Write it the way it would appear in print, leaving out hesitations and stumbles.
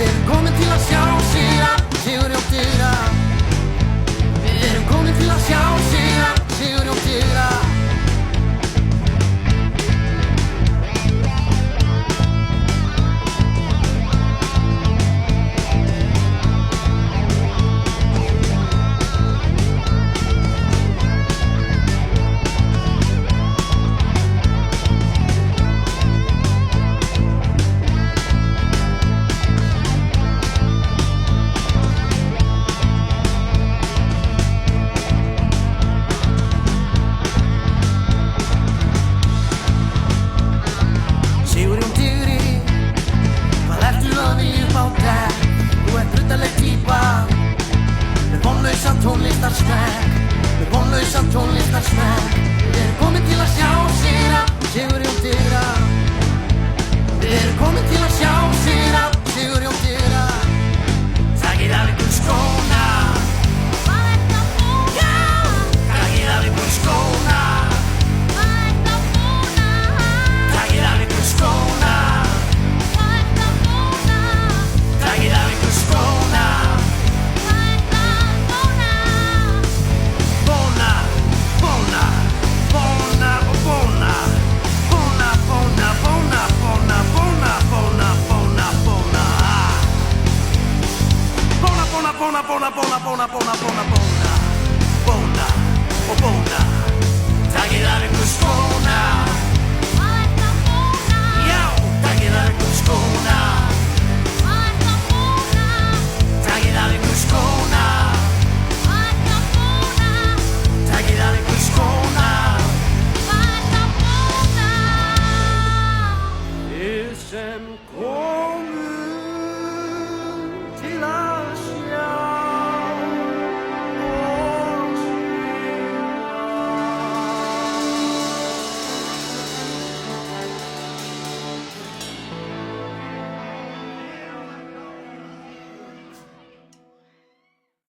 Við erum komin til að sjá Sigurjón digra. Við erum komin til að sjá Sigurjón digra. Sigurjón digri, hvað ertu að vilja upp á dekk? Þú ert brutaleg týpa með vonlausan tónlistarsmekk, með vonlausan tónlistarsmekk. Við erum komin til að sjá Sigurjón digra. Við erum komin til að sjá Sigurjón digra. Takið af ykkur skóna. Hvað ertu að búna? Takið af ykkur skóna. Hvað ertu að búna? Takið af ykkur skóna. Hvað ertu að búna? Takið af ykkur skóna. Hvað ertu að búna? Bona, bona, bona og bona. Bona, bona, bona, bona, bona, bona, bona, bona. Bona, bona, bona, bona, bona, bona, bona, bona, bona.